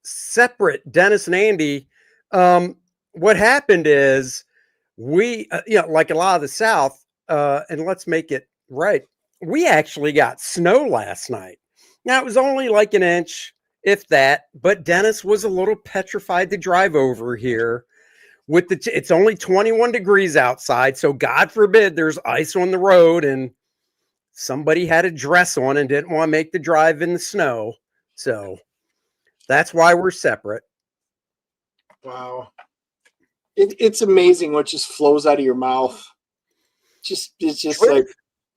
separate, Dennis and Andy. What happened is we, like a lot of the South, and let's make it right. We actually got snow last night. Now it was only like an inch, if that, but Dennis was a little petrified to drive over here with it's only 21 degrees outside. So God forbid there's ice on the road and somebody had a dress on and didn't want to make the drive in the snow. So that's why we're separate. Wow. It's amazing what just flows out of your mouth. It's just like,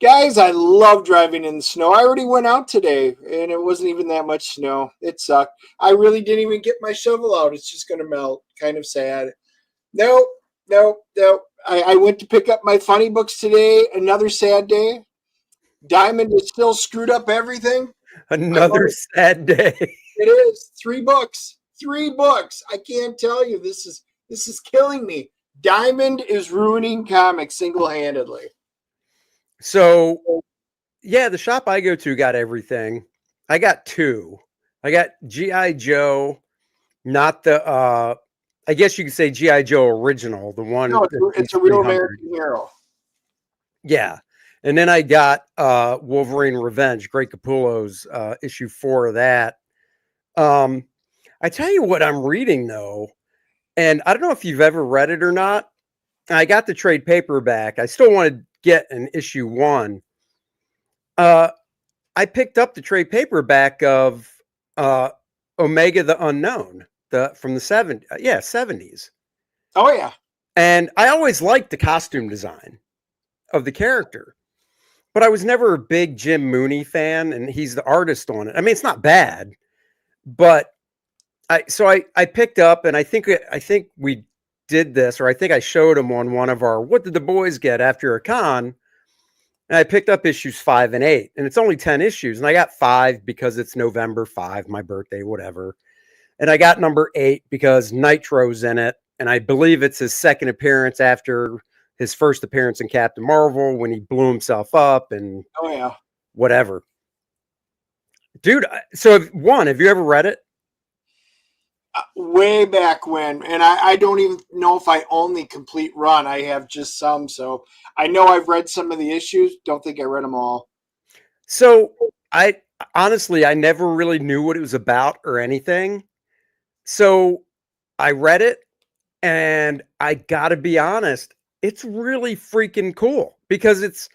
guys, I love driving in the snow. I already went out today and it wasn't even that much snow. It sucked. I really didn't even get my shovel out. It's just going to melt. Kind of sad. No. I went to pick up my funny books today. Another sad day. Diamond has still screwed up everything. Another sad day. It is. 3 books. 3 books. I can't tell you. This is killing me. Diamond is ruining comics single-handedly. So, yeah, the shop I go to got everything. I got 2. I got G.I. Joe, not the, I guess you could say G.I. Joe original, the one. No, it's a real American hero. Yeah. And then I got Wolverine Revenge, Greg Capullo's issue 4 of that. I tell you what I'm reading, though, and I don't know if you've ever read it or not. I got the trade paperback. I still want to get an issue 1. I picked up the trade paperback of Omega the Unknown, from the 70s. Oh, yeah. And I always liked the costume design of the character. But I was never a big Jim Mooney fan, and he's the artist on it. I mean, it's not bad, but I picked up, and I think we did this, or I think I showed him on one of our "What Did the Boys Get After a Con?" And I picked up issues 5 and 8, and it's only 10 issues, and I got 5 because it's November 5, my birthday, whatever, and I got number 8 because Nitro's in it, and I believe it's his second appearance after his first appearance in Captain Marvel when he blew himself up and whatever. Dude, so have you ever read it? Way back when, and I don't even know if I own the complete run. I have just some, so I know I've read some of the issues. Don't think I read them all. So I honestly never really knew what it was about or anything. So I read it, and I gotta be honest, it's really freaking cool because it's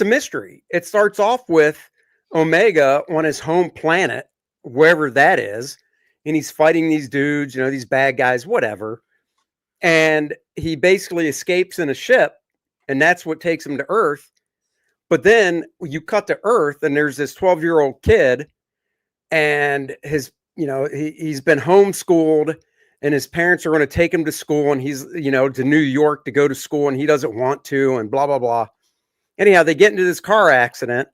a mystery. It starts off with Omega on his home planet, wherever that is, and he's fighting these dudes, these bad guys, whatever. And he basically escapes in a ship, and that's what takes him to Earth. But then you cut to Earth, and there's this 12-year-old kid, and he's been homeschooled, and his parents are going to take him to school, and he's, to New York to go to school, and he doesn't want to, and blah, blah, blah. Anyhow, they get into this car accident.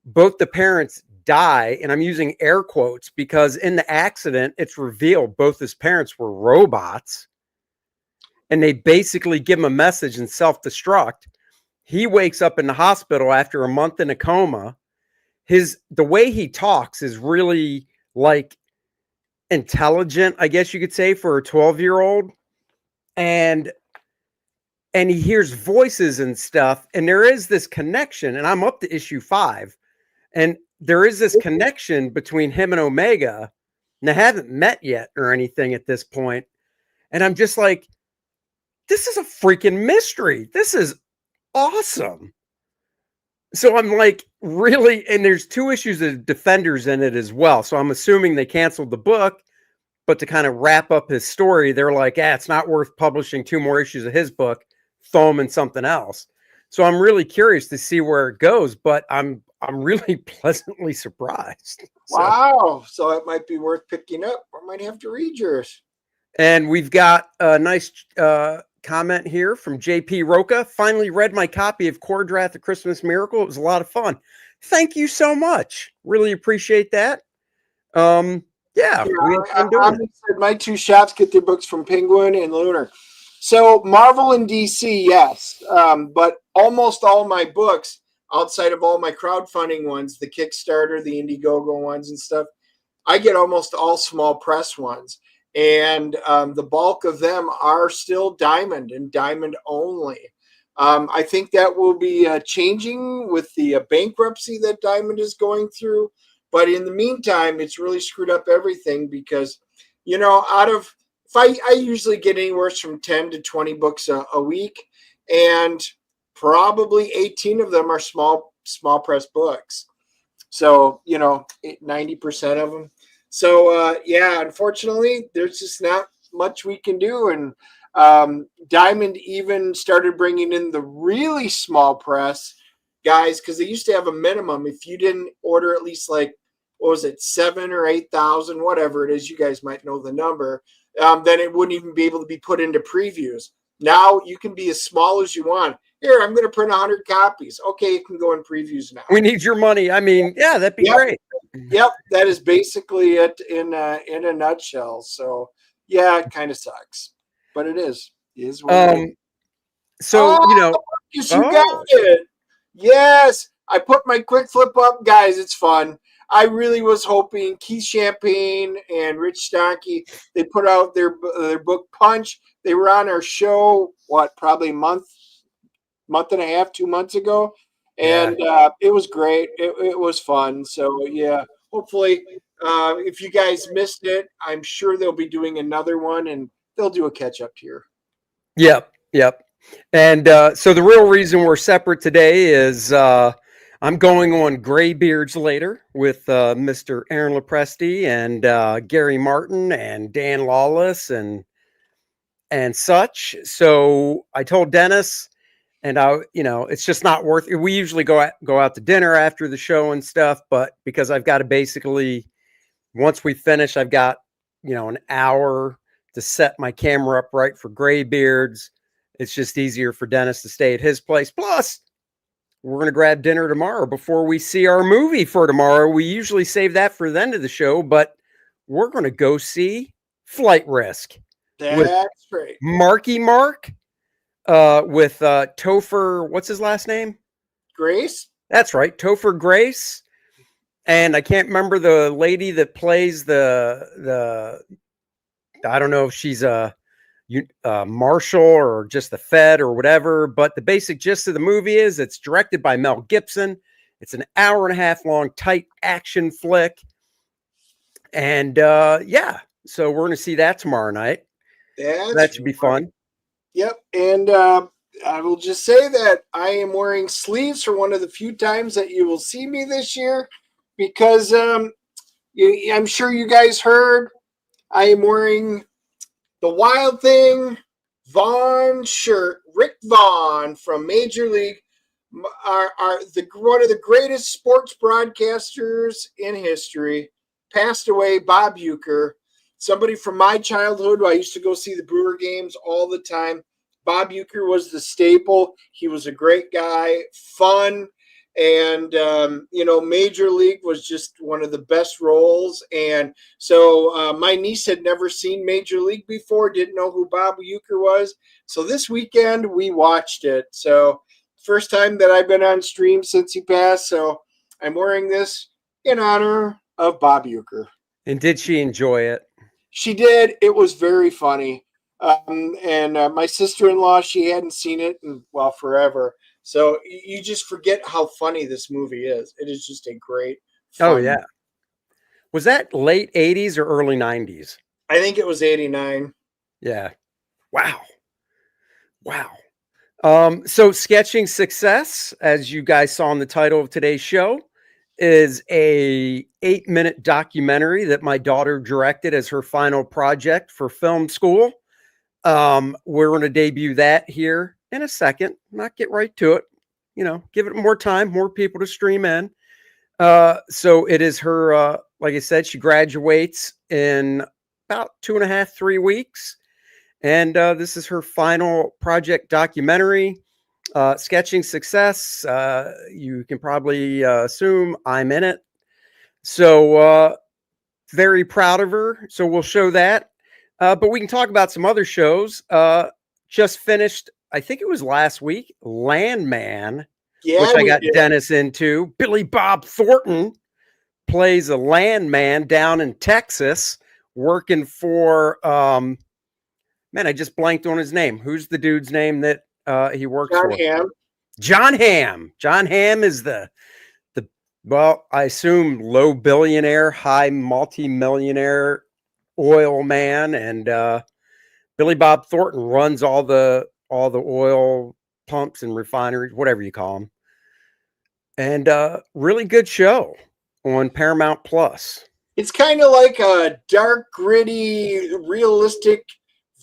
Both the parents die, and I'm using air quotes because in the accident, it's revealed both his parents were robots, and they basically give him a message and self-destruct. He wakes up in the hospital after a month in a coma. The way he talks is really like intelligent, I guess you could say, for a 12-year-old. And he hears voices and stuff, and there is this connection, and I'm up to issue 5, and there is this connection between him and Omega, and they haven't met yet or anything at this point. And I'm just like, this is a freaking mystery. This is awesome. So I'm like, really, and there's 2 issues of Defenders in it as well. So I'm assuming they canceled the book, but to kind of wrap up his story, they're like, it's not worth publishing 2 more issues of his book, throw him in something else. So I'm really curious to see where it goes, but I'm really pleasantly surprised. Wow. So it might be worth picking up. I might have to read yours. And we've got a nice comment here from JP Roca. Finally read my copy of Kor-Drath, The Christmas Miracle. It was a lot of fun. Thank you so much. Really appreciate that. We had fun doing it. Said my 2 shops get their books from Penguin and Lunar. So Marvel and DC, yes. But almost all my books, outside of all my crowdfunding ones, the Kickstarter, the Indiegogo ones and stuff, I get almost all small press ones, and the bulk of them are still diamond and diamond only. I think that will be changing with the bankruptcy that Diamond is going through. But in the meantime, it's really screwed up everything because, out of if I usually get anywhere from 10 to 20 books a week, and probably 18 of them are small press books. So, 90% of them. So, yeah, unfortunately, there's just not much we can do. And Diamond even started bringing in the really small press guys because they used to have a minimum. If you didn't order at least like, what was it, 7 or 8,000, whatever it is, you guys might know the number, then it wouldn't even be able to be put into previews. Now you can be as small as you want. Here, I'm going to print 100 copies. Okay, it can go in previews now. We need your money. I mean, yeah, that'd be great. Yep, that is basically it in a nutshell. So, yeah, it kind of sucks, but it is. It is what it is. So, Marcus, you got it. Yes, I put my quick flip up, guys. It's fun. I really was hoping Keith Champagne and Rich Stonkey, they put out their book Punch. They were on our show, probably a month and a half, 2 months ago. And it was great. It was fun. So, yeah, hopefully if you guys missed it, I'm sure they'll be doing another one and they'll do a catch up here. Yep. And so the real reason we're separate today is I'm going on Graybeards later with Mr. Aaron Lepresti and Gary Martin and Dan Lawless and such. So I told Dennis, and it's just not worth it. We usually go out to dinner after the show and stuff, but because I've got to basically, once we finish, I've got, an hour to set my camera up right for Graybeards. It's just easier for Dennis to stay at his place. Plus, we're going to grab dinner tomorrow before we see our movie for tomorrow. We usually save that for the end of the show, but we're going to go see Flight Risk. That's great. Marky Mark. With Topher, what's his last name? Grace? That's right, Topher Grace. And I can't remember the lady that plays the I don't know if she's a marshal or just the Fed or whatever, but the basic gist of the movie is it's directed by Mel Gibson. It's an hour and a half long, tight action flick. And so we're going to see that tomorrow night. That should be fun. Yep, and I will just say that I am wearing sleeves for one of the few times that you will see me this year because I'm sure you guys heard I am wearing the Wild Thing Vaughn shirt. Rick Vaughn from Major League, one of the greatest sports broadcasters in history, passed away, Bob Uecker. Somebody from my childhood, I used to go see the Brewer games all the time. Bob Uecker was the staple. He was a great guy, fun, and Major League was just one of the best roles. And so my niece had never seen Major League before, didn't know who Bob Uecker was. So this weekend we watched it. So first time that I've been on stream since he passed. So I'm wearing this in honor of Bob Uecker. And did she enjoy it? She did. It was very funny. And my sister-in-law, she hadn't seen it in, forever. So you just forget how funny this movie is. It is just a great fun Oh, yeah. Was that late 80s or early 90s? I think it was 89. Yeah. Wow. So Sketching Success, as you guys saw in the title of today's show, is a 8-minute documentary that my daughter directed as her final project for film school. We're going to debut that here in a second, not get right to it, give it more time, more people to stream in. So it is her, like I said, she graduates in about 2.5, 3 weeks. And this is her final project documentary. Sketching Success, you can probably assume I'm in it. So very proud of her. So we'll show that. But we can talk about some other shows. Just finished, I think it was last week, Landman, which I got Dennis into. Billy Bob Thornton plays a landman down in Texas working for man, I just blanked on his name. Who's the dude's name that he works John for? Hamm. John Hamm. John Hamm is the well, I assume low billionaire, high multi-millionaire oil man, and Billy Bob Thornton runs all the oil pumps and refineries, whatever you call them. And really good show on Paramount Plus. It's kind of like a dark, gritty, realistic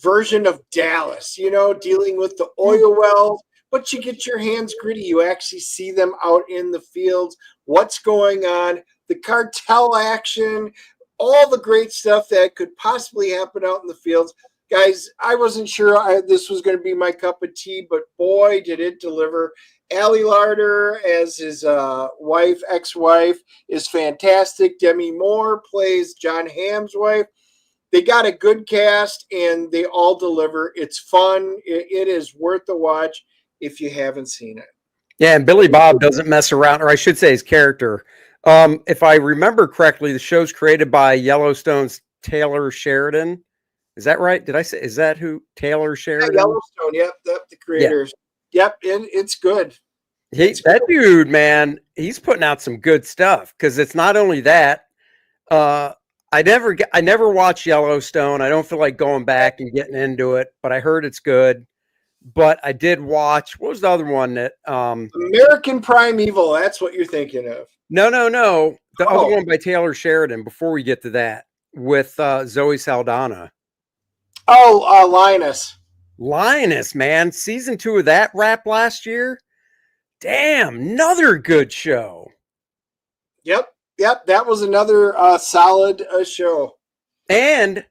version of Dallas, dealing with the oil wells, but you get your hands gritty. You actually see them out in the fields, what's going on, the cartel action, all the great stuff that could possibly happen out in the fields. Guys, I wasn't sure this was going to be my cup of tea, but boy, did it deliver. Allie Larder as his ex-wife, is fantastic. Demi Moore plays John Hamm's wife. They got a good cast, and they all deliver. It's fun. It is worth the watch if you haven't seen it. Yeah, and Billy Bob doesn't mess around, or I should say his character. If I remember correctly, the show's created by Yellowstone's Taylor Sheridan. Is that right? Did I say, is that who? Taylor Sheridan? Yeah, Yellowstone, yep, the creators. Yeah. Yep, and it's good. That dude, man, he's putting out some good stuff, because it's not only that. I never watched Yellowstone. I don't feel like going back and getting into it, but I heard it's good. But I did watch, what was the other one that American Primeval, that's what you're thinking of. No. The other one by Taylor Sheridan, before we get to that, with Zoe Saldana. Oh, Linus. Linus, man. Season 2 of that wrapped last year. Damn, another good show. Yep. That was another solid show. And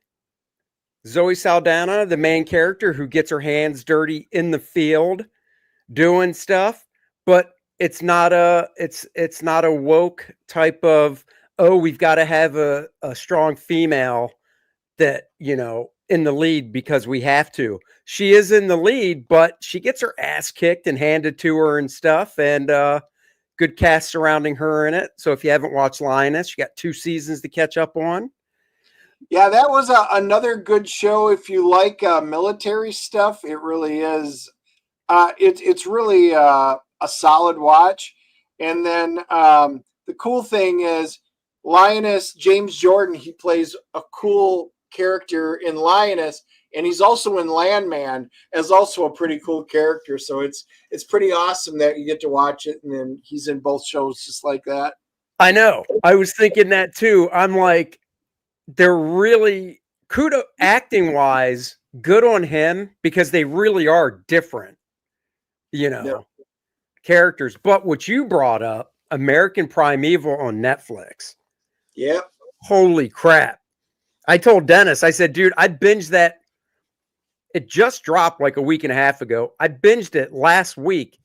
Zoe Saldana, the main character who gets her hands dirty in the field doing stuff, but it's not a woke type of, oh, we've got to have a strong female that, in the lead because we have to. She is in the lead, but she gets her ass kicked and handed to her and stuff, and good cast surrounding her in it. So if you haven't watched Linus, you got 2 seasons to catch up on. Yeah, that was another good show. If you like military stuff, it really is. It's really a solid watch. And then the cool thing is Linus, James Jordan, he plays a cool character in Linus, and he's also in Landman as also a pretty cool character. So it's pretty awesome that you get to watch it, and then he's in both shows just like that. I know. I was thinking that too. I'm like, they're really kudos acting wise, good on him, because they really are different, characters. But what you brought up, American Primeval on Netflix. Yep. Holy crap. I told Dennis, I said, dude, I binged that. It just dropped like a week and a half ago. I binged it last week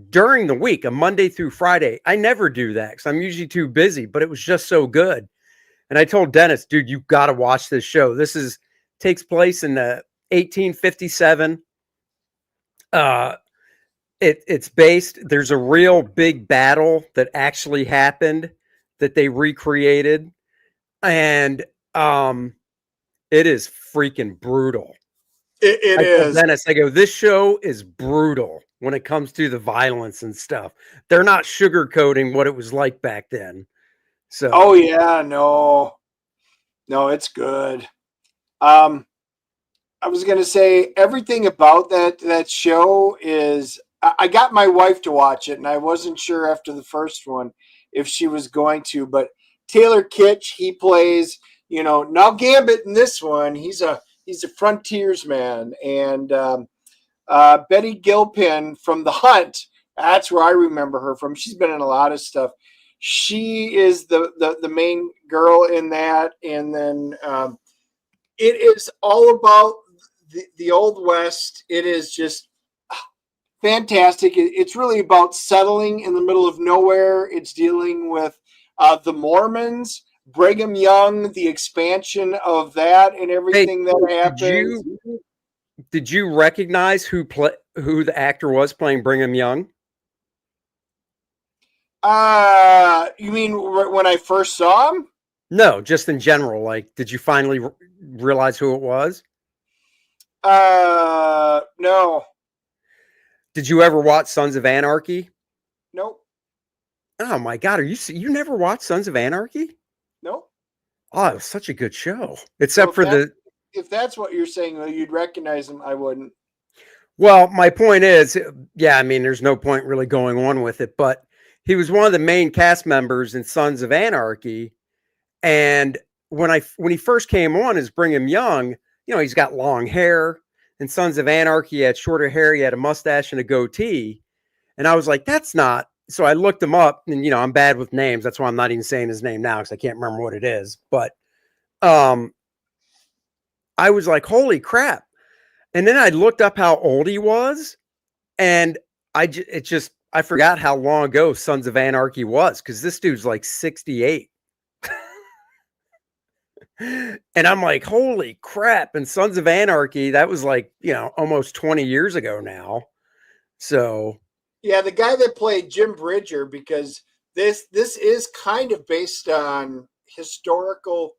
during the week, a Monday through Friday. I never do that because I'm usually too busy, but it was just so good. And I told Dennis, dude, you got to watch this show. This takes place in 1857. It's based, there's a real big battle that actually happened that they recreated. And it is freaking brutal. It is. Dennis, I go, this show is brutal when it comes to the violence and stuff. They're not sugarcoating what it was like back then. So, oh yeah, no, it's good. I was gonna say everything about that show is. I got my wife to watch it, and I wasn't sure after the first one if she was going to. But Taylor Kitsch, he plays, now Gambit in this one. He's a frontiersman, and Betty Gilpin from The Hunt. That's where I remember her from. She's been in a lot of stuff. She is the main girl in that, and then it is all about the Old West. It is just fantastic. It's really about settling in the middle of nowhere. It's dealing with the Mormons, Brigham Young, the expansion of that, and everything that happens. Did you recognize who the actor was playing Brigham Young? You mean when I first saw him? No, just in general. Like, did you finally realize who it was? No, Did you ever watch Sons of Anarchy? nope, Oh my God, you never watched Sons of Anarchy? nope. Oh, it was such a good show. So Except for the if that's what you're saying, you'd recognize him. I wouldn't. well, my point is, yeah, I mean, there's no point really going on with it, but he was one of the main cast members in Sons of Anarchy. And when he first came on as Brigham Young, he's got long hair. In Sons of Anarchy, he had shorter hair, he had a mustache and a goatee. And I was like, that's not. So I looked him up, and I'm bad with names. That's why I'm not even saying his name now because I can't remember what it is. But um, I was like, holy crap. And then I looked up how old he was, and I forgot how long ago Sons of Anarchy was because this dude's like 68. And I'm like, holy crap. And Sons of Anarchy, that was like, almost 20 years ago now. So, Yeah, the guy that played Jim Bridger, because this is kind of based on historical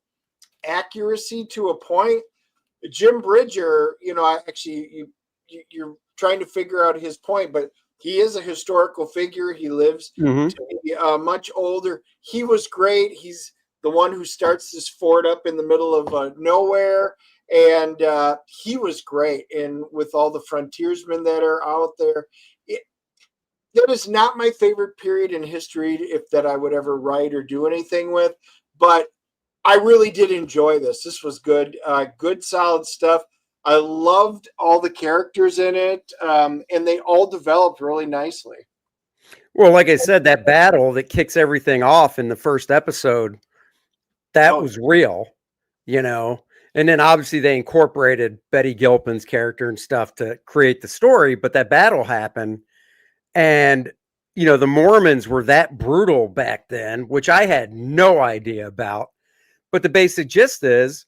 accuracy to a point. Jim Bridger, you're trying to figure out his point, but he is a historical figure. He lives mhm. to be much older. He was great. He's the one who starts this fort up in the middle of nowhere, and he was great. And with all the frontiersmen that are out there, that is not my favorite period in history, if that I would ever write or do anything with, but I really did enjoy this. This was good, good, solid stuff. I loved all the characters in it, and they all developed really nicely. Well, like I said, that battle that kicks everything off in the first episode, that Oh, was real, you know. And then obviously they incorporated Betty Gilpin's character and stuff to create the story, but that battle happened. And, the Mormons were that brutal back then, which I had no idea about. But the basic gist is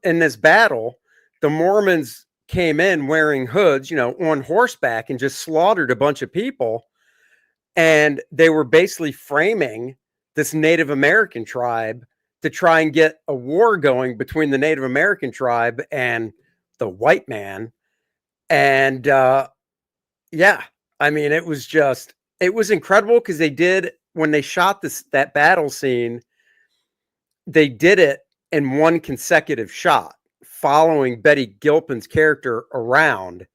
in this battle, the Mormons came in wearing hoods, on horseback and just slaughtered a bunch of people. And they were basically framing this Native American tribe to try and get a war going between the Native American tribe and the white man. And yeah, I mean, it was incredible because when they shot that battle scene, they did it in one consecutive shot, following Betty Gilpin's character around,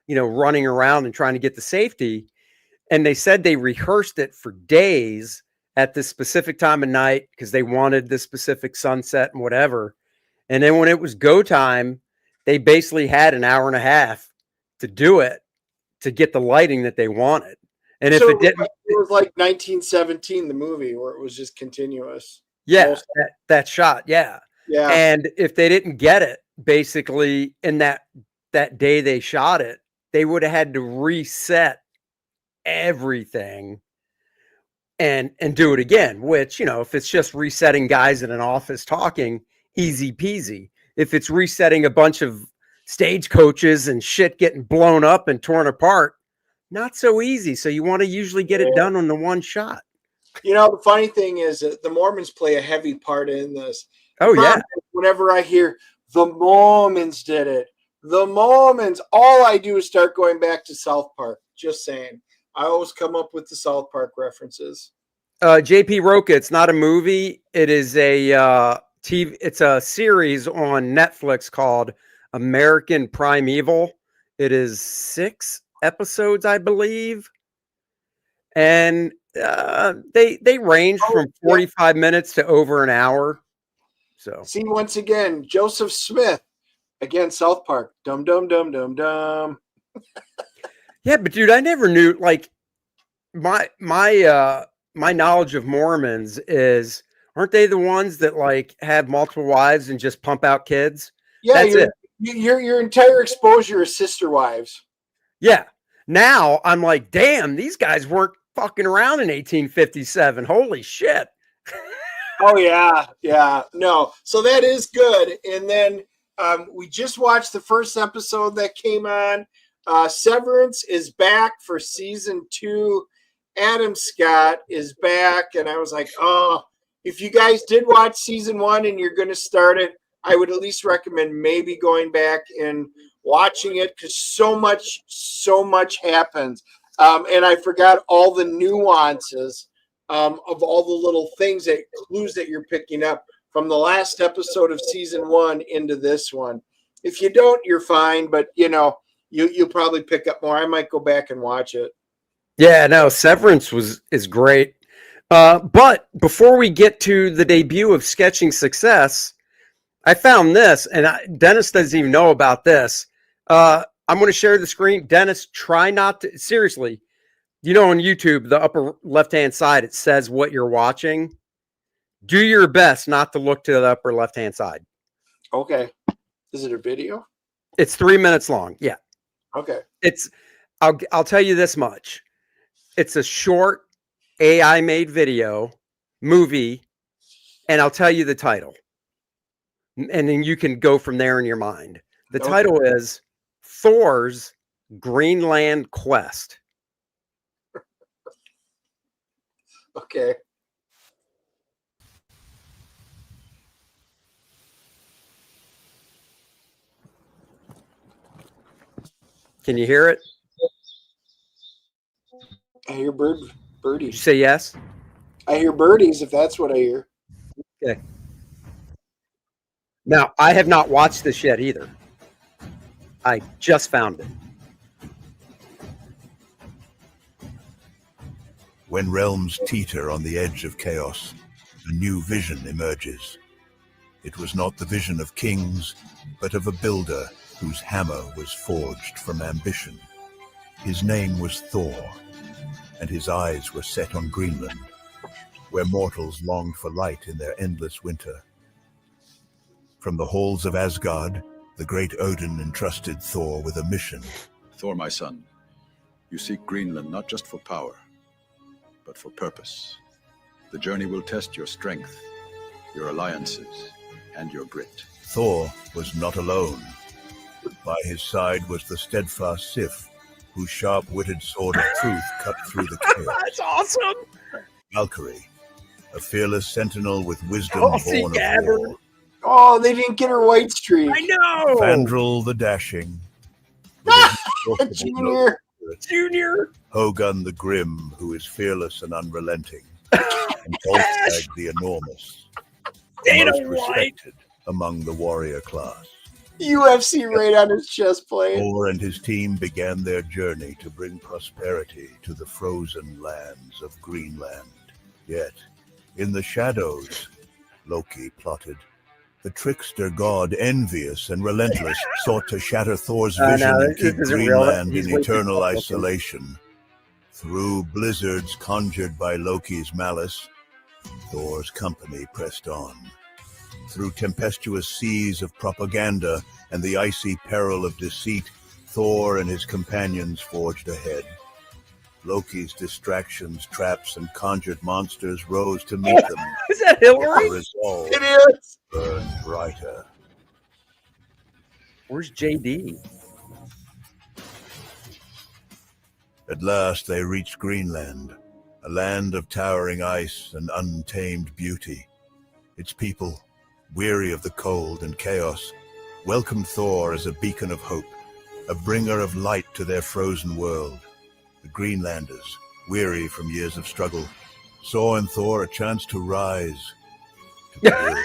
running around and trying to get to safety. And they said they rehearsed it for days at this specific time of night because they wanted this specific sunset and whatever. And then when it was go time, they basically had an hour and a half to do it to get the lighting that they wanted. And if so it didn't, it was like 1917, the movie, where it was just continuous. yeah, Most, that shot, yeah. yeah. And if they didn't get it, basically in that day they shot it, they would have had to reset everything and do it again. Which if it's just resetting guys in an office talking, easy peasy. If it's resetting a bunch of stage coaches and shit getting blown up and torn apart, not so easy. So you want to usually get it done on the one shot. The funny thing is that the Mormons play a heavy part in this. The Oh yeah. whenever I hear the Mormons did it, the Mormons, all I do is start going back to South Park. Just saying. I always come up with the South Park references. JP Roca, it's not a movie. It is a TV. It's a series on Netflix called American Primeval. It is 6 episodes, I believe, and they range from 45 minutes to over an hour. So see, once again, Joseph Smith, again, South Park. Dum dum dum dum dum. yeah, but dude, I never knew. Like my knowledge of Mormons is, aren't they the ones that like have multiple wives and just pump out kids? Yeah, That's it. your entire exposure is sister wives. Yeah. Now I'm like, damn, these guys weren't fucking around in 1857. Holy shit. Oh yeah, yeah. No, so that is good. And then we just watched the first episode that came on. Severance is back for season 2. Adam Scott is back, and I was like, oh, if you guys did watch season 1 and you're going to start it, I would at least recommend maybe going back and watching it because so much happens. And I forgot all the nuances of all the little things clues that you're picking up from the last episode of season 1 into this one. If you don't, you're fine, but you'll probably pick up more. I might go back and watch it. Yeah, no, Severance is great. But before we get to the debut of Sketching Success, I found this, and Dennis doesn't even know about this. I'm going to share the screen. Dennis, try not to, seriously, on YouTube, the upper left-hand side, it says what you're watching. Do your best not to look to the upper left-hand side. Okay. Is it a video? It's 3 minutes long. Yeah. Okay. I'll tell you this much. It's a short AI made movie, and I'll tell you the title. And then you can go from there in your mind. The title is Thor's Greenland Quest. Okay. Can you hear it? I hear birdies. Did you say yes? I hear birdies, if that's what I hear. Okay. Now, I have not watched this yet either. I just found it. When realms teeter on the edge of chaos, a new vision emerges. It was not the vision of kings, but of a builder whose hammer was forged from ambition. His name was Thor, and his eyes were set on Greenland, where mortals longed for light in their endless winter. From the halls of Asgard, the great Odin entrusted Thor with a mission. Thor, my son, you seek Greenland not just for power, but for purpose. The journey will test your strength, your alliances, and your grit. Thor was not alone. By his side was the steadfast Sif, whose sharp-witted sword of truth cut through the chaos. That's awesome! Valkyrie, a fearless sentinel with wisdom Tulsi born Gabbard. of war. Oh, they didn't get her white streak. I know! Fandral the dashing. Junior. Hogun the grim, who is fearless and unrelenting. And Volstagg the enormous, the most respected among the warrior class. UFC right on his chest plate. Thor and his team began their journey to bring prosperity to the frozen lands of Greenland. Yet, in the shadows, Loki plotted. The trickster god, envious and relentless, sought to shatter Thor's vision and keep Greenland in eternal isolation. Through blizzards conjured by Loki's malice, Thor's company pressed on. Through tempestuous seas of propaganda and the icy peril of deceit, Thor and his companions forged ahead. Loki's distractions, traps, and conjured monsters rose to meet them. Is that Hillary? Resolve It is. burned brighter. Where's JD? At last they reached Greenland, a land of towering ice and untamed beauty. Its people, weary of the cold and chaos, welcomed Thor as a beacon of hope, a bringer of light to their frozen world. The Greenlanders, weary from years of struggle, saw in Thor a chance to rise, to build.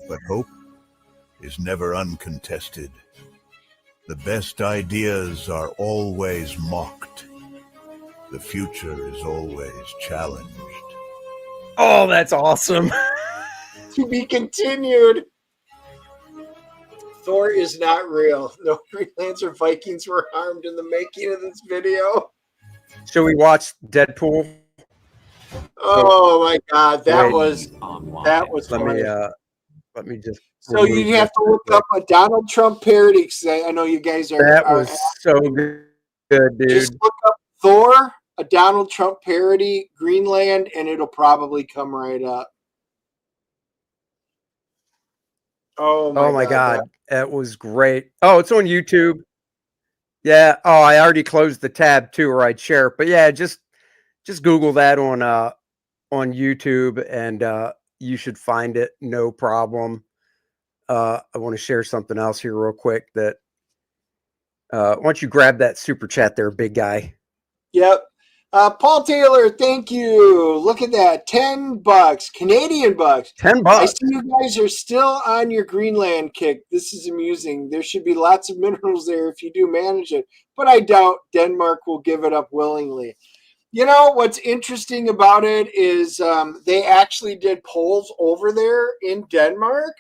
But hope is never uncontested. The best ideas are always mocked. The future is always challenged. Oh, that's awesome. To be continued. Thor is not real. No Greenlanders or Vikings were harmed in the making of this video. Should we watch Deadpool? Oh my God, that was Let me just. So you have to look up a Donald Trump parody because I know you guys are. That was so good, dude. Just look up Thor, a Donald Trump parody, Greenland, and it'll probably come right up. Oh my God. That was great. Oh, it's on YouTube. Yeah. Oh, I already closed the tab too, where I'd share it. But yeah, just Google that on YouTube, and you should find it. No problem. I want to share something else here real quick. That why don't you grab that super chat there, big guy? Yep. Paul Taylor, thank you. Look at that. $10. Canadian bucks. 10 I bucks. see you guys are still on your Greenland kick. This is amusing. There should be lots of minerals there if you do manage it, but I doubt Denmark will give it up willingly. You know, what's interesting about it is they actually did polls over there in Denmark,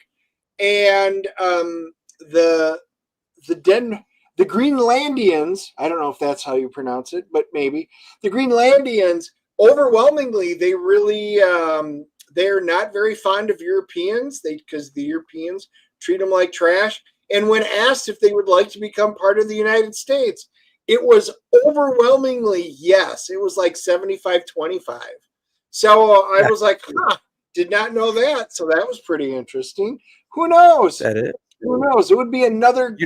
and the the Greenlandians, I don't know if that's how you pronounce it, but maybe the Greenlandians, overwhelmingly, they really they're not very fond of Europeans, because the Europeans treat them like trash. And when asked if they would like to become part of the United States, it was overwhelmingly yes. It was like 75-25. So I was like, huh, did not know that. So that was pretty interesting. Who knows? That it. Who knows? It would be another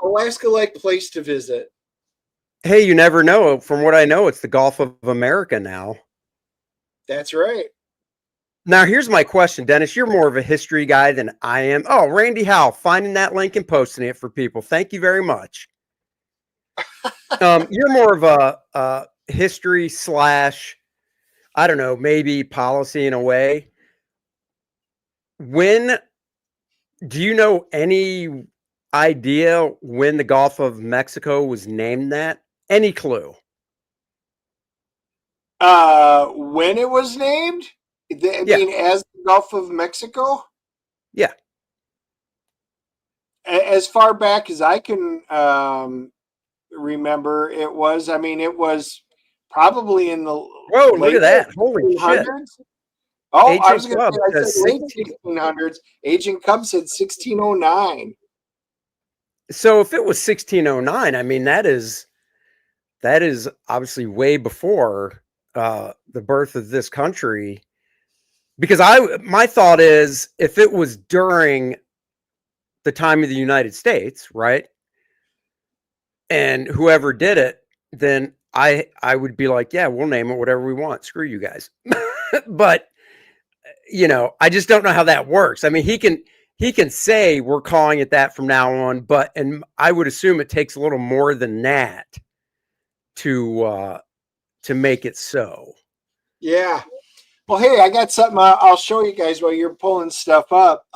Alaska-like place to visit. Hey, you never know. From what I know, it's the Gulf of America now. That's right. Now, here's my question, Dennis. You're more of a history guy than I am. Oh, Randy Howell, finding that link and posting it for people. Thank you very much. You're more of a history / I don't know, maybe policy in a way. When do you know any idea when the Gulf of Mexico was named that? Any clue? When it was named? I Yeah. mean, as the Gulf of Mexico? Yeah. As far back as I can remember, it was probably in the Whoa, look at that. Holy shit. 1600s. Oh, I Agent was going Club to say, I says said late 1600s. Agent Cub said 1609. So if it was 1609, I mean, that is obviously way before the birth of this country. Because my thought is, if it was during the time of the United States, right, and whoever did it, then I would be like, yeah, we'll name it whatever we want. Screw you guys. But I just don't know how that works. I mean, he can say we're calling it that from now on, and I would assume it takes a little more than that to make it so. Yeah. Well, hey, I got something I'll show you guys while you're pulling stuff up.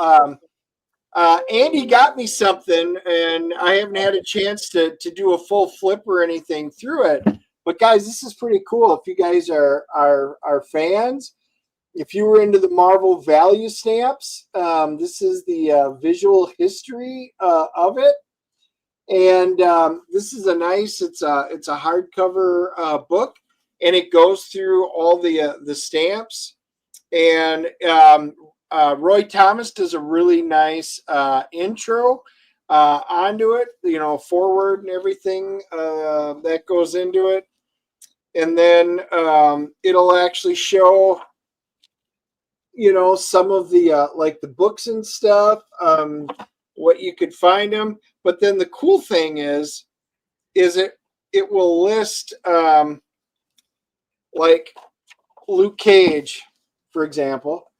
Andy got me something, and I haven't had a chance to do a full flip or anything through it. But guys, this is pretty cool. If you guys are fans, if you were into the Marvel value stamps, this is the visual history of it. And this is a nice. It's a hardcover book, and it goes through all the stamps. And Roy Thomas does a really nice intro onto it. Forward and everything that goes into it, and then it'll actually show some of the like the books and stuff, what you could find them. But then the cool thing is it will list like Luke Cage, for example.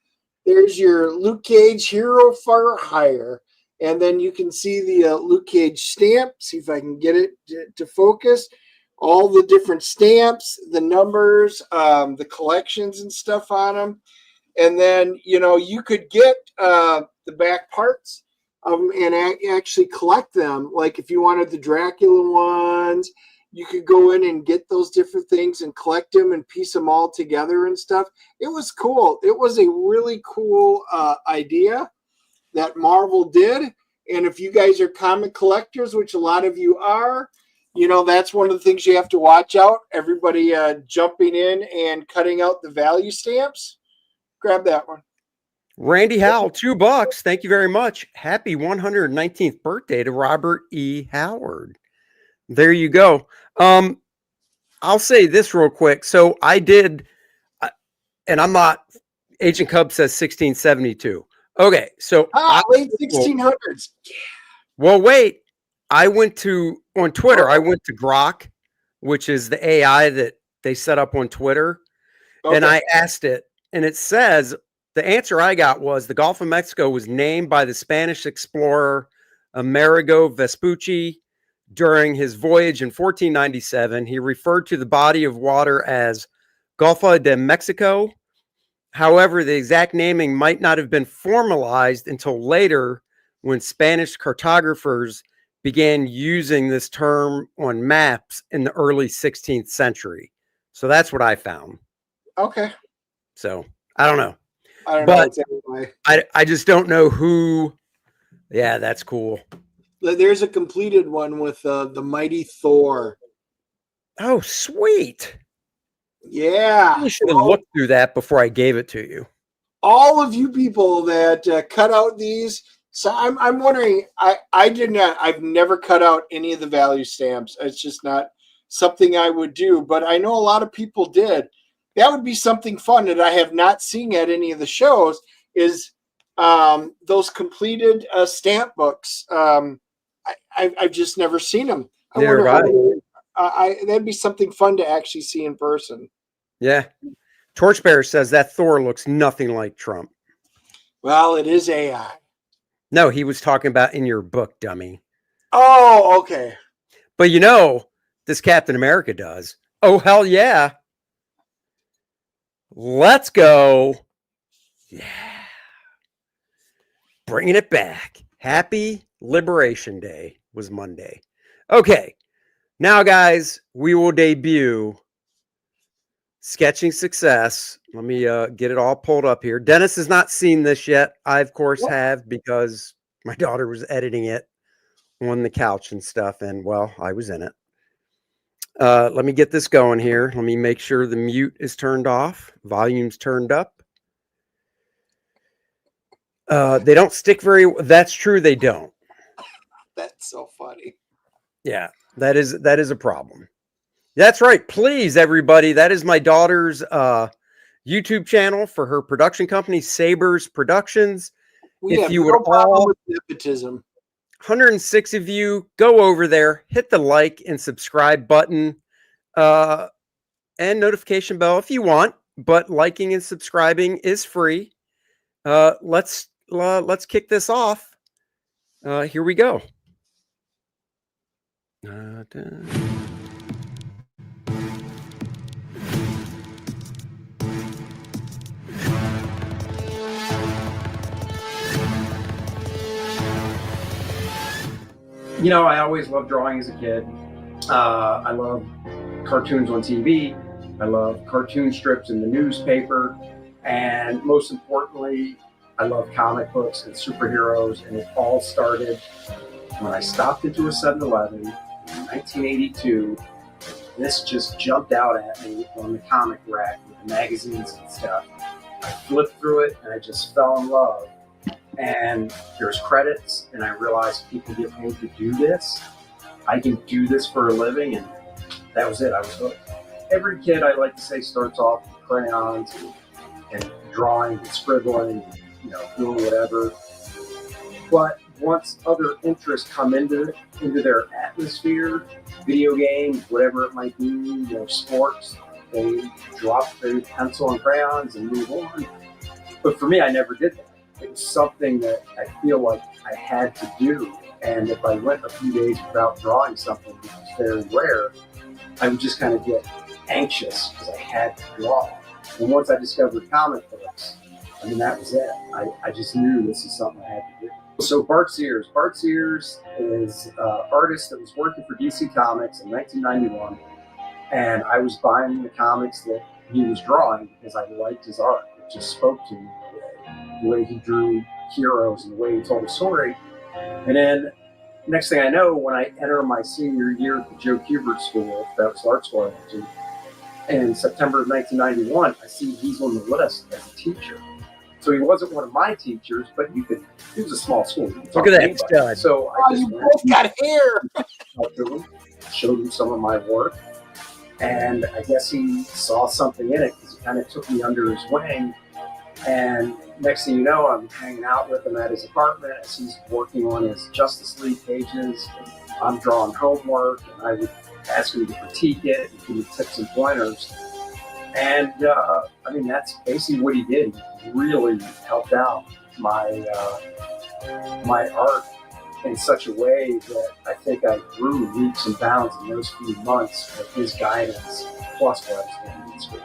There's your Luke Cage Hero for Hire, and then you can see the Luke Cage stamp. See if I can get it to focus. All the different stamps, the numbers, the collections and stuff on them. And then, you could get the back parts and actually collect them. Like if you wanted the Dracula ones, you could go in and get those different things and collect them and piece them all together and stuff. It was cool. It was a really cool idea that Marvel did. And if you guys are comic collectors, which a lot of you are, that's one of the things you have to watch out. Everybody jumping in and cutting out the value stamps. Grab that one. Randy Howell, $2. Thank you very much. Happy 119th birthday to Robert E. Howard. There you go. I'll say this real quick. So I did, and I'm not, Agent Cub says 1672. Okay. So late 1600s. Well, wait. I went to on Twitter. I went to Grok, which is the AI that they set up on Twitter, and Okay. I asked it, and it says the answer I got was the Gulf of Mexico was named by the Spanish explorer Amerigo Vespucci during his voyage in 1497. He referred to the body of water as Golfo de Mexico. However, the exact naming might not have been formalized until later when Spanish cartographers began using this term on maps in the early 16th century. So that's what I found. Okay. So I don't know. I don't But know. Anyway. I just don't know who. Yeah, that's cool. There's a completed one with the mighty Thor. Oh, sweet. Yeah. You should have looked through that before I gave it to you. All of you people that cut out these. So I'm wondering, I did not, I've never cut out any of the value stamps. It's just not something I would do, but I know a lot of people did. That would be something fun that I have not seen at any of the shows is those completed stamp books. I've just never seen them. I wonder that'd be something fun to actually see in person. Yeah. Torchbearer says that Thor looks nothing like Trump. Well, it is AI. No, he was talking about in your book, dummy. Oh, okay. But you know, this Captain America does. Oh, hell yeah. Let's go. Yeah. Bringing it back. Happy Liberation Day was Monday. Okay. Now, guys, we will debut Sketching Success. Let me get it all pulled up here. Dennis has not seen this yet. I, of course, have because my daughter was editing it on the couch and stuff. And, well, I was in it. Let me get this going here. Let me make sure the mute is turned off. Volume's turned up. They don't stick very. That's true. They don't. That's so funny. Yeah, that is a problem. That's right. Please, everybody. That is my daughter's YouTube channel for her production company, Sabers Productions. If you would all with nepotism. 106 of you, go over there, hit the like and subscribe button, and notification bell if you want. But liking and subscribing is free. Let's kick this off. Here we go. You know, I always loved drawing as a kid. I love cartoons on TV. I love cartoon strips in the newspaper. And most importantly, I love comic books and superheroes. And it all started when I stopped into a 7-Eleven in 1982. This just jumped out at me on the comic rack with the magazines and stuff. I flipped through it and I just fell in love. And there's credits, and I realized people get paid to do this. I can do this for a living, and that was it. I was hooked. Every kid, I like to say, starts off with crayons and drawing and scribbling, and, doing whatever. But once other interests come into their atmosphere, video games, whatever it might be, sports, they drop their pencil and crayons and move on. But for me, I never did that. It was something that I feel like I had to do. And if I went a few days without drawing something, which was very rare, I would just kind of get anxious because I had to draw. And once I discovered comic books, that was it. I just knew this is something I had to do. So Bart Sears. Bart Sears is an artist that was working for DC Comics in 1991. And I was buying the comics that he was drawing because I liked his art. It just spoke to me. The way he drew heroes and the way he told a story. And then next thing I know, when I enter my senior year at the Joe Kubert School, that was art school I went to, in September of 1991, I see he's on the list as a teacher. So he wasn't one of my teachers, but it was a small school. Look at that stud. So you both got hair. Talked to him, showed him some of my work, and I guess he saw something in it because he kind of took me under his wing. And next thing you know, I'm hanging out with him at his apartment as he's working on his Justice League pages. I'm drawing homework, and I would ask him to critique it and give me tips and pointers. And I mean, that's basically what he did. He really helped out my art in such a way that I think I grew leaps and bounds in those few months with his guidance, plus what I was doing in school.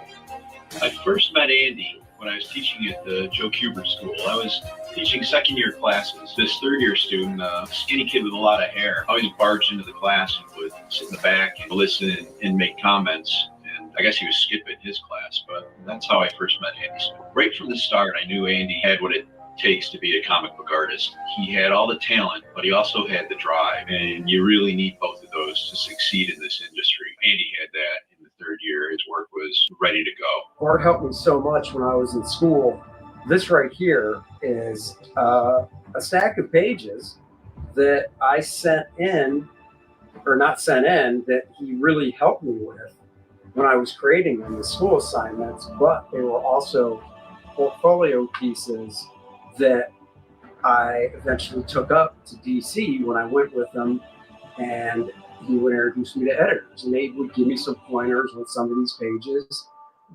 I first met Andy when I was teaching at the Joe Kubert School. I was teaching second year classes. This third year student, a skinny kid with a lot of hair, always barged into the class and would sit in the back and listen and make comments. And I guess he was skipping his class, but that's how I first met Andy. Right from the start, I knew Andy had what it takes to be a comic book artist. He had all the talent, but he also had the drive, and you really need both of those to succeed in this industry. Andy had that in the third year. His work was ready to go. Bart helped me so much when I was in school. This right here is a stack of pages that I sent in, or not sent in, that he really helped me with when I was creating them, the school assignments, but they were also portfolio pieces that I eventually took up to DC when I went with them, and he would introduce me to editors, and they would give me some pointers with some of these pages.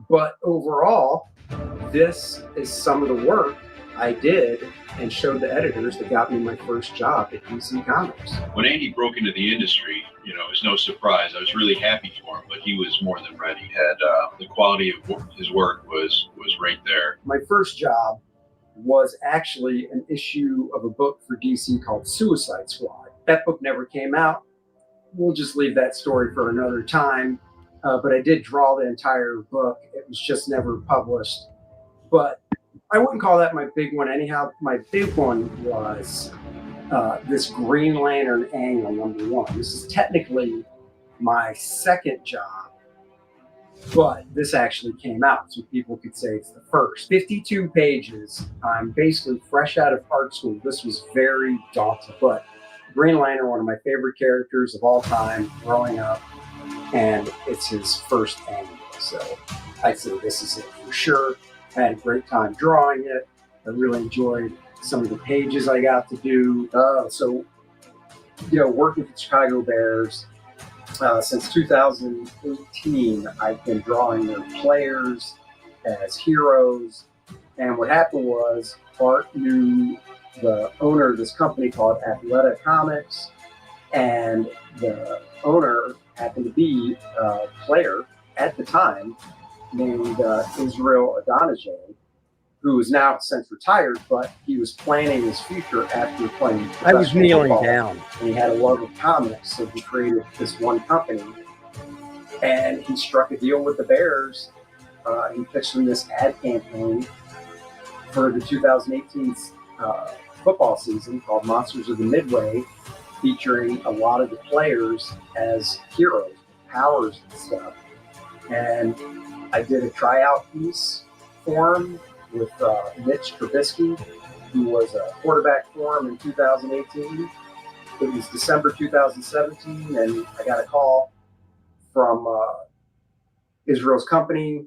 But overall, this is some of the work I did and showed the editors that got me my first job at DC Comics. When Andy broke into the industry, it was no surprise. I was really happy for him, but he was more than ready. He had the quality of his work was right there. My first job was actually an issue of a book for DC called Suicide Squad. That book never came out. We'll just leave that story for another time. But I did draw the entire book. It was just never published. But I wouldn't call that my big one anyhow. My big one was this Green Lantern annual #1. This is technically my second job, but this actually came out, so people could say it's the first. 52 pages. I'm basically fresh out of art school. This was very daunting, but Green Lantern, one of my favorite characters of all time growing up, and it's his first annual, so I'd say this is it for sure. I had a great time drawing it. I really enjoyed some of the pages I got to do. Working with the Chicago Bears, since 2018, I've been drawing their players as heroes. And what happened was Bart knew the owner of this company called Athleta Comics, and the owner happened to be a player at the time named Israel Adonijah, who is now since retired, but he was planning his future after playing I was kneeling football. down. And he had a love of comics, so he created this one company. And he struck a deal with the Bears. He pitched them this ad campaign for the 2018 football season called Monsters of the Midway, featuring a lot of the players as heroes, powers and stuff. And I did a tryout piece for him with Mitch Trubisky, who was a quarterback for him in 2018. It was December 2017, and I got a call from Israel's company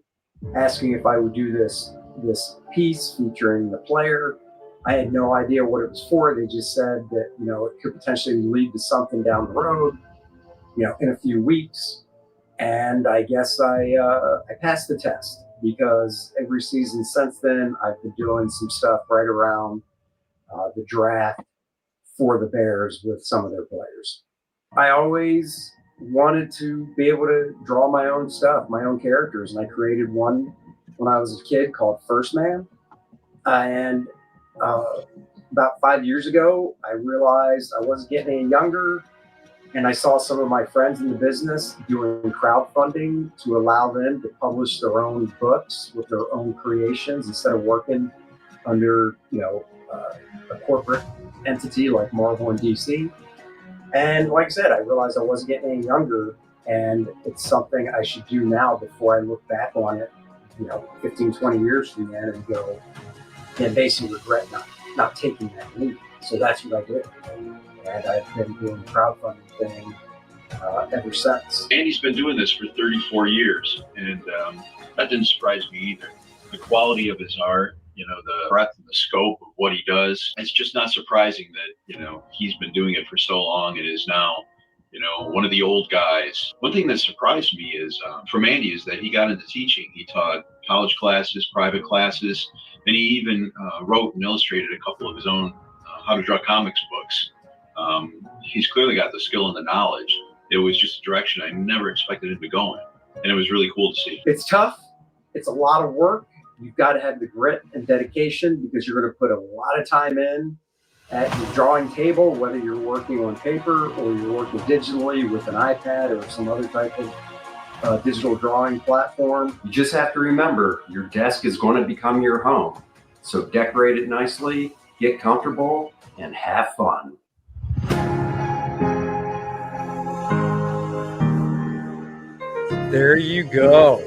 asking if I would do this piece featuring the player. I had no idea what it was for. They just said that, it could potentially lead to something down the road, in a few weeks. And I guess I passed the test, because every season since then, I've been doing some stuff right around the draft for the Bears with some of their players. I always wanted to be able to draw my own stuff, my own characters, and I created one when I was a kid called First Man. And about 5 years ago, I realized I wasn't getting any younger, and I saw some of my friends in the business doing crowdfunding to allow them to publish their own books with their own creations instead of working under, a corporate entity like Marvel and DC. And like I said, I realized I wasn't getting any younger, and it's something I should do now before I look back on it, 15, 20 years from then and go, and basically regret not taking that leap. So that's what I did. And I've been doing the crowdfunding thing ever since. Andy's been doing this for 34 years, and that didn't surprise me either. The quality of his art, the breadth and the scope of what he does, it's just not surprising that, he's been doing it for so long and is now you know, one of the old guys. One thing that surprised me is from Andy is that he got into teaching. He taught college classes, private classes, and he even wrote and illustrated a couple of his own how to draw comics books. He's clearly got the skill and the knowledge. It was just a direction I never expected him to go in, and it was really cool to see. It's tough. It's a lot of work. You've got to have the grit and dedication because you're going to put a lot of time in at your drawing table, whether you're working on paper or you're working digitally with an iPad or some other type of digital drawing platform. You just have to remember your desk is going to become your home. So decorate it nicely, get comfortable, and have fun. There you go.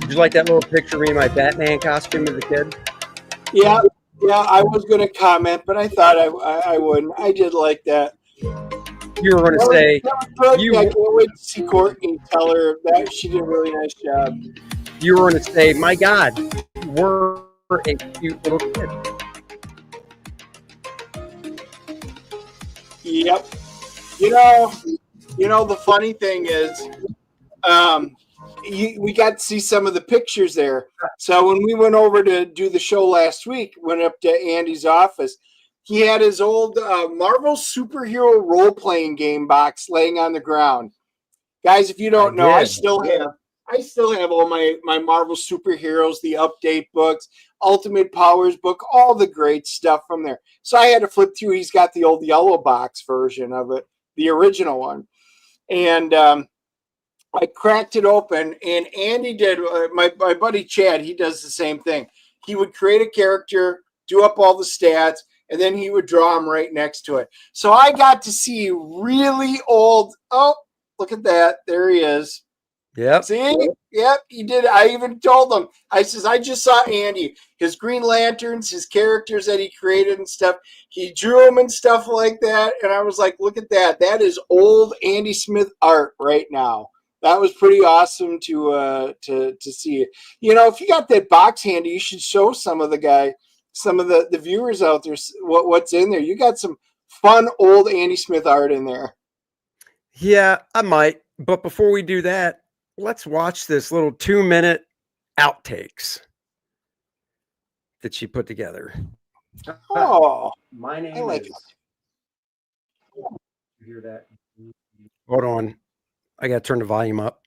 Did you like that little picture of me in my Batman costume as a kid? Yeah, I was going to comment, but I thought I wouldn't. I did like that. You were going to say... I can't wait to see Courtney tell her that she did a really nice job. You were going to say, my God, we're a cute little kid. Yep. You know, the funny thing is, we got to see some of the pictures there. So when we went over to do the show last week, went up to Andy's office, he had his old Marvel superhero role-playing game box laying on the ground. Guys, if you don't know, I still have all my Marvel superheroes, the update books, Ultimate Powers book, all the great stuff from there. So I had to flip through. He's got the old yellow box version of it, the original one. And I cracked it open, and Andy did, my buddy Chad, he does the same thing. He would create a character, do up all the stats, and then he would draw them right next to it. So I got to see really old, oh, look at that. There he is. Yep. See? Yep, he did. I even told him. I says, I just saw Andy. His Green Lanterns, his characters that he created and stuff. He drew them and stuff like that. And I was like, look at that. That is old Andy Smith art right now. That was pretty awesome to see. You know, if you got that box handy, you should show some of the viewers out there what's in there. You got some fun old Andy Smith art in there. Yeah, I might. But before we do that, let's watch this little 2-minute outtakes that she put together. Oh, my name I like is. You hear that? Hold on. I got to turn the volume up.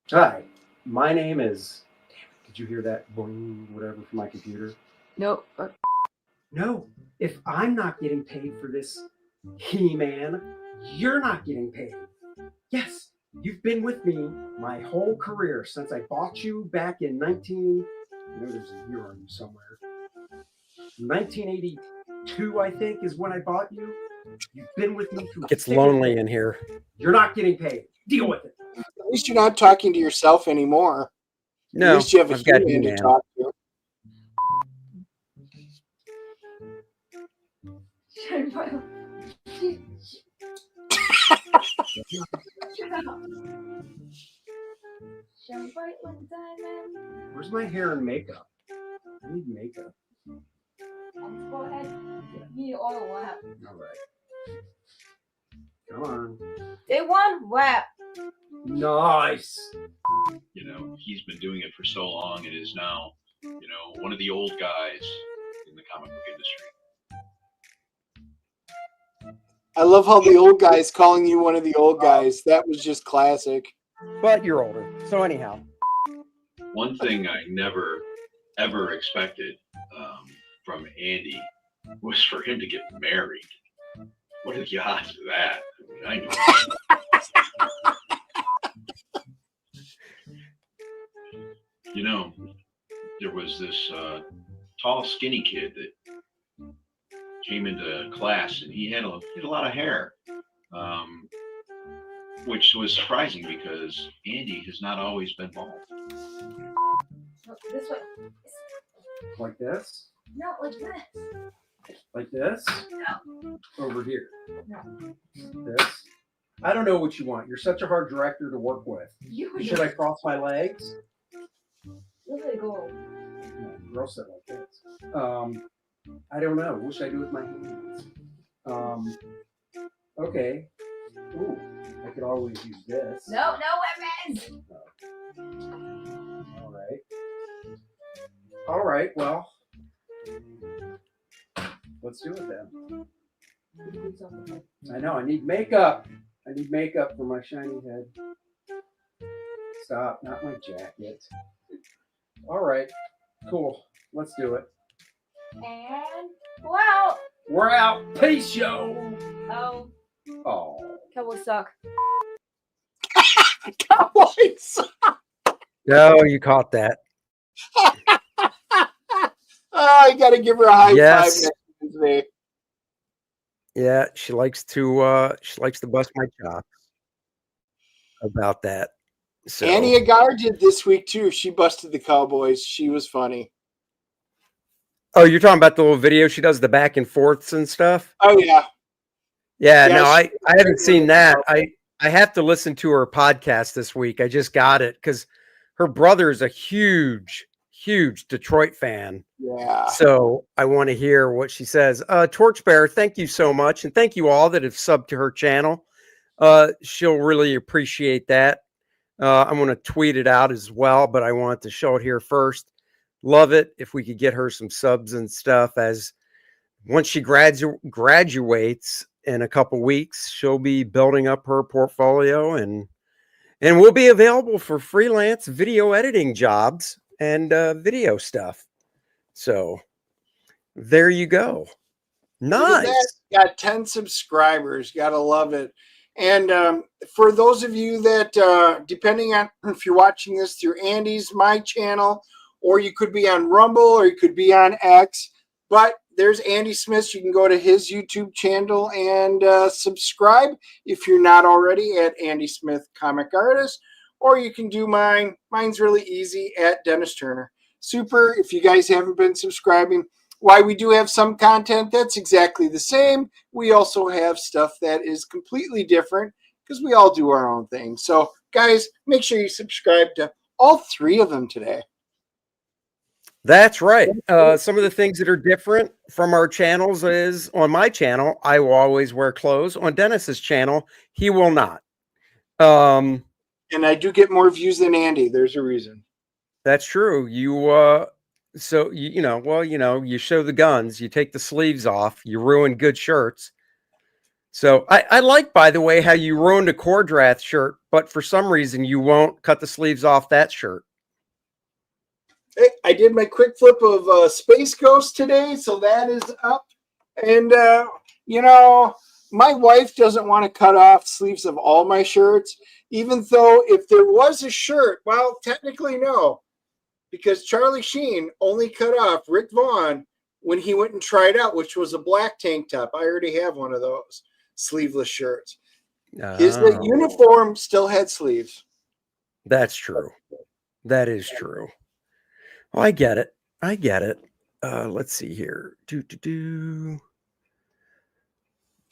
Hi, my name is. Did you hear that? Boom, whatever from my computer? Nope. No, if I'm not getting paid for this, He-Man, you're not getting paid. Yes, you've been with me my whole career since I bought you back in I know there's a year on you somewhere. 1982, I think, is when I bought you. You've been with me through. It's lonely in here. You're not getting paid. Deal with it. At least you're not talking to yourself anymore. No, at least you have a I've got human to He-Man. talk to. Where's my hair and makeup? I need makeup. Go ahead. Me all wrap. All right. Come on. They want wrap. Nice. You know, he's been doing it for so long and is now, you know, one of the old guys in the comic book industry. I love how the old guy's calling you one of the old guys. That was just classic. But you're older. So anyhow. One thing I never, ever expected from Andy was for him to get married. What are the odds of that? I mean, you know, there was this tall, skinny kid that came into class, and he had a lot of hair, which was surprising because Andy has not always been bald. No, this way. Like this? No, like this. Like this? No. Over here. No. This? I don't know what you want. You're such a hard director to work with. Should I cross my legs? Look at it go. Gross it like this. I don't know. Wish I do with my hands. Okay. Ooh, I could always use this. No weapons. All right. All right. Well, let's do it then. I know. I need makeup. I need makeup for my shiny head. Stop. Not my jacket. All right. Cool. Let's do it. And wow. We're out. Peace, yo. Oh, Oh. Cowboys suck. Cowboys. No, you caught that. I got to give her a high Yes. five next Wednesday. Yeah, she likes to bust my chops about that. So Annie Agar did this week too. She busted the Cowboys. She was funny. oh, you're talking about the little video she does, the back and forths and stuff? Oh yeah. Yeah, Yeah, no, she- I haven't seen that. I have to listen to her podcast this week. I just got it because her brother is a huge Detroit fan. Yeah. So I want to hear what she says. Torchbearer, thank you so much. And thank you all that have subbed to her channel. She'll really appreciate that. I'm going to tweet it out as well, but I wanted to show it here first. Love it if we could get her some subs and stuff, as once she graduates in a couple weeks, she'll be building up her portfolio and we'll be available for freelance video editing jobs and video stuff. So there you go. Look at Nice. that. Got 10 subscribers. Gotta love it. And for those of you that, depending on if you're watching this through Andy's, my channel, or you could be on Rumble, or you could be on X, but there's Andy Smith. You can go to his YouTube channel and subscribe if you're not already at Andy Smith Comic Artist, or you can do mine. Mine's really easy at Dennis Turner. Super. If you guys haven't been subscribing, why we do have some content that's exactly the same. We also have stuff that is completely different because we all do our own thing. So guys, make sure you subscribe to all 3 of them today. That's right. Some of the things that are different from our channels is on my channel, I will always wear clothes. On Dennis's channel, he will not. And I do get more views than Andy. There's a reason. That's true. You you show the guns, you take the sleeves off, you ruin good shirts. So I like, by the way, how you ruined a Kor-Drath shirt, but for some reason you won't cut the sleeves off that shirt. Hey, I did my quick flip of Space Ghost today, so that is up. And my wife doesn't want to cut off sleeves of all my shirts, even though if there was a shirt, well, technically no, because Charlie Sheen only cut off Rick Vaughn when he went and tried out, which was a black tank top. I already have one of those sleeveless shirts. His uniform still had sleeves. That's true. That is true. Oh, I get it. Let's see here.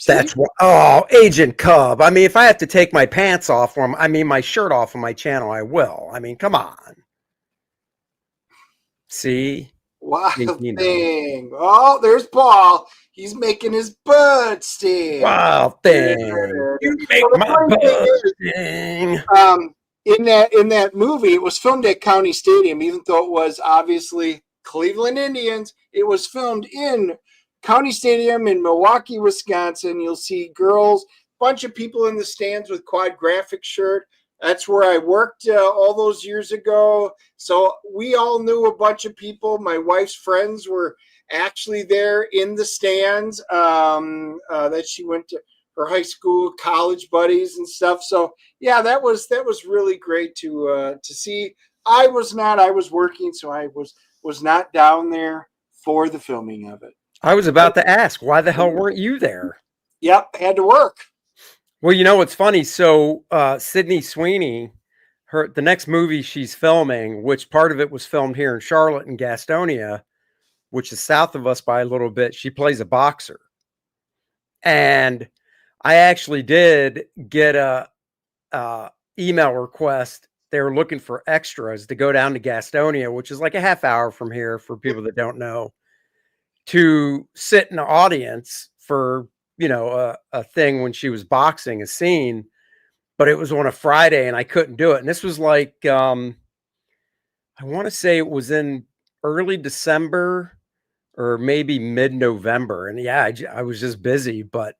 That's what. Oh, Agent Cub. I mean, if I have to take my pants off from, my shirt off on my channel, I will. I mean, come on. See? Wild You know. thing. Oh, there's Paul. He's making his bud sting. Wild thing. You make So the my funny thing butt is, sting. in that movie, it was filmed at County Stadium, even though it was obviously Cleveland Indians. It was filmed in County Stadium in Milwaukee, Wisconsin. You'll see girls, bunch of people in the stands with Quad Graphics shirt. That's where I worked all those years ago. So we all knew a bunch of people. My wife's friends were actually there in the stands that she went to, her high school, college buddies and stuff. So yeah, that was really great to see. I was working, so I was not down there for the filming of it. I was about to ask, why the hell weren't you there? Yep, had to work. Well, you know what's funny? So Sydney Sweeney, the next movie she's filming, which part of it was filmed here in Charlotte and Gastonia, which is south of us by a little bit, she plays a boxer. And I actually did get a email request they were looking for extras to go down to Gastonia, which is like a half hour from here for people that don't know, to sit in the audience for, a thing when she was boxing, a scene, but it was on a Friday and I couldn't do it. And this was like, I want to say it was in early December or maybe mid-November. And yeah, I was just busy, but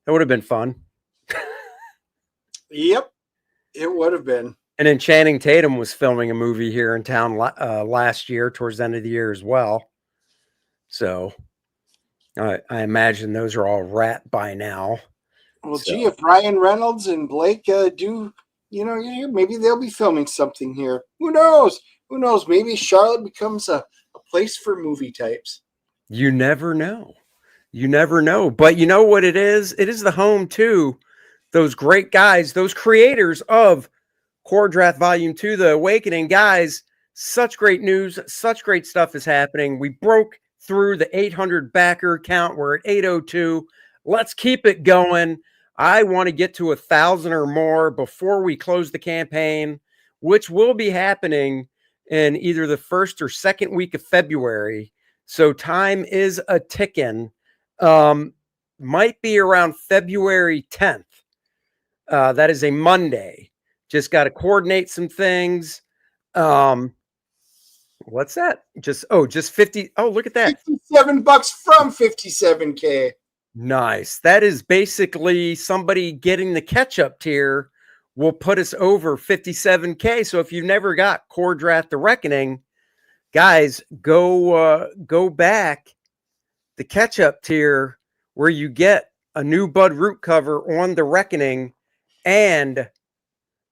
that would have been fun. Yep, it would have been. And then Channing Tatum was filming a movie here in town last year, towards the end of the year as well. So I imagine those are all wrapped by now. Well, gee, if Ryan Reynolds and Blake do, maybe they'll be filming something here. Who knows? Who knows? Maybe Charlotte becomes a place for movie types. You never know. You never know. But you know what it is? It is the home to those great guys, those creators of Kor-Drath Volume 2, The Awakening. Guys, such great news. Such great stuff is happening. We broke through the 800 backer count. We're at 802. Let's keep it going. I want to get to 1,000 or more before we close the campaign, which will be happening in either the first or second week of February. So time is a ticking. Might be around February 10th. That is a Monday. Just got to coordinate some things. What's that? Just 50. Oh, look at that. $57 from 57K. Nice. That is basically somebody getting the catch-up tier will put us over 57K. So if you've never got Kor-Drath The Reckoning, guys, go back the catch-up tier where you get a new Bud Root cover on The Reckoning and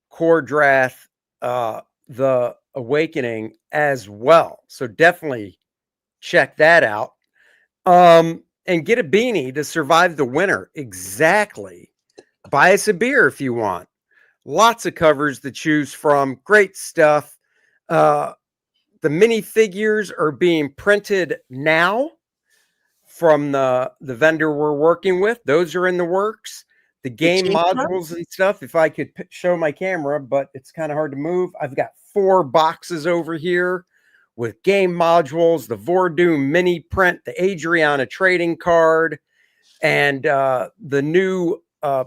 Kor-Drath The Awakening as well. So definitely check that out. And get a beanie to survive the winter. Exactly. Buy us a beer if you want. Lots of covers to choose from. Great stuff. The minifigures are being printed now from the vendor we're working with. Those are in the works. The game modules and stuff, if I could show my camera, but it's kind of hard to move. I've got 4 boxes over here with game modules, the Vordoom mini print, the Adriana trading card, and the new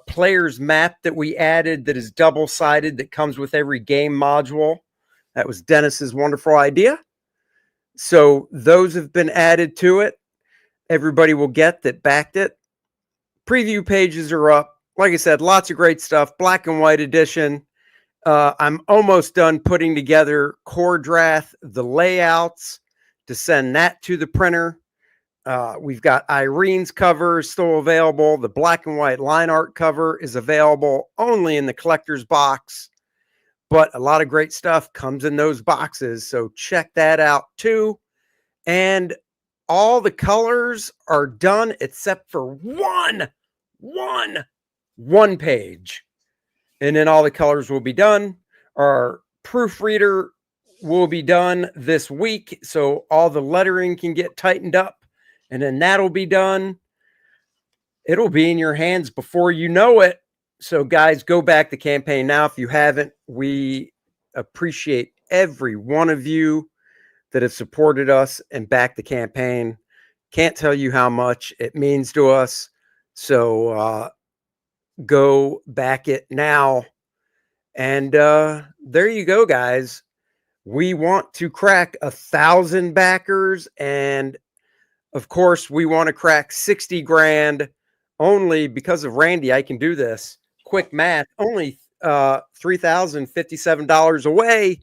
player's map that we added that is double-sided that comes with every game module. That was Dennis's wonderful idea. So those have been added to it. Everybody will get that backed it. Preview pages are up. Like I said, lots of great stuff. Black and white edition. I'm almost done putting together Kor-Drath, the layouts to send that to the printer. We've got Irene's cover still available. The black and white line art cover is available only in the collector's box, but a lot of great stuff comes in those boxes. So check that out too. And all the colors are done except for one page. And then all the colors will be done. Our proofreader will be done this week, so all the lettering can get tightened up. And then that'll be done. It'll be in your hands before you know it. So, guys, go back the campaign now if you haven't. We appreciate every one of you that have supported us and backed the campaign. Can't tell you how much it means to us. So, go back it now. And there you go, guys. We want to crack 1,000 backers. And of course, we want to crack 60 grand only because of Randy. I can do this. Quick math, only $3,057 away.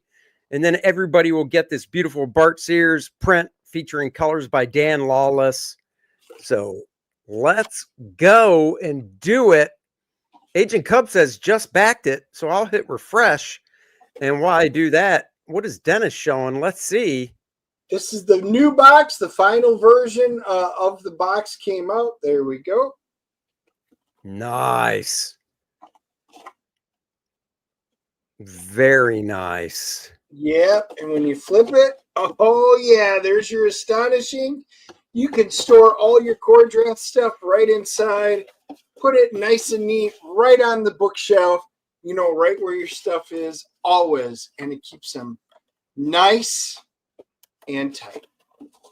And then everybody will get this beautiful Bart Sears print featuring colors by Dan Lawless. So let's go and do it. Agent Cub says just backed it, so I'll hit refresh. And while I do that, what is Dennis showing? Let's see. This is the new box. The final version of the box came out. There we go. Nice. Very nice. Yeah, and when you flip it, oh yeah, there's your astonishing. You can store all your Kor-Drath stuff right inside. Put it nice and neat right on the bookshelf. right where your stuff is always, and it keeps them nice and tight.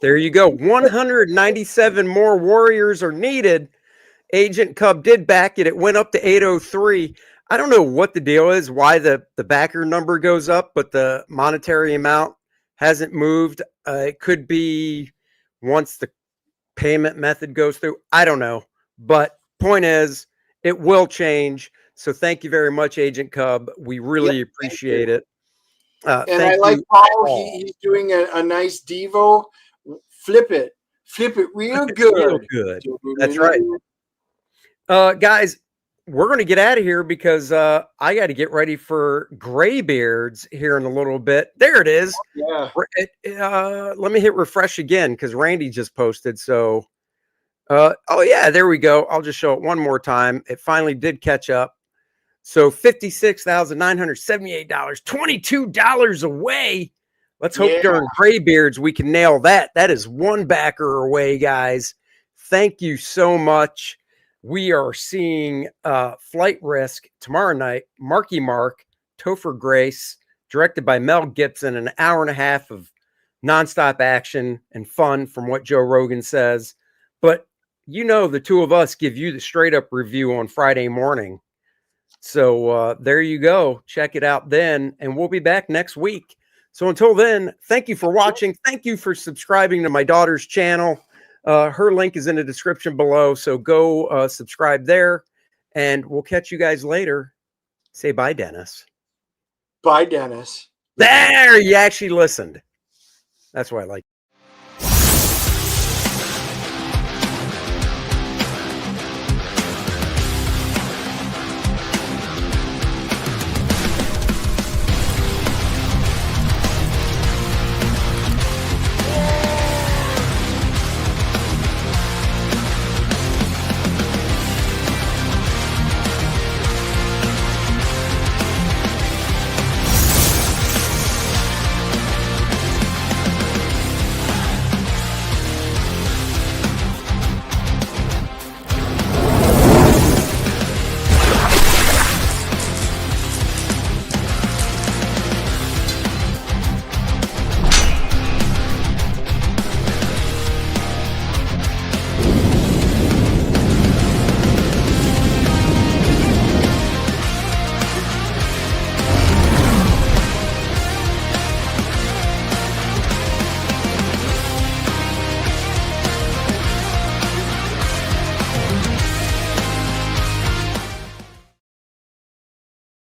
There you go. 197 more warriors are needed. Agent Cub did back it. It went up to 803. I don't know what the deal is, why the backer number goes up, but the monetary amount hasn't moved. It could be once the payment method goes through. I don't know. But point is, it will change. So thank you very much, Agent Cub. We really appreciate it. And I like Paul. He's doing a nice Devo. Flip it real good. Real good. That's right. Guys, we're going to get out of here because I got to get ready for Graybeards here in a little bit. There it is. Yeah. Let me hit refresh again because Randy just posted. So, oh yeah, there we go. I'll just show it one more time. It finally did catch up. So $56,978, $22 away. Let's hope during Graybeards we can nail that. That is one backer away, guys. Thank you so much. We are seeing Flight Risk tomorrow night. Marky Mark, Topher Grace, directed by Mel Gibson. An hour and a half of nonstop action and fun, from what Joe Rogan says. But the two of us give you the straight up review on Friday morning. So there you go. Check it out then, and we'll be back next week. So until then, thank you for watching. Thank you for subscribing to my daughter's channel. Her link is in the description below, so go subscribe there, and we'll catch you guys later. Say bye, Dennis. Bye, Dennis. There, you actually listened. That's why I like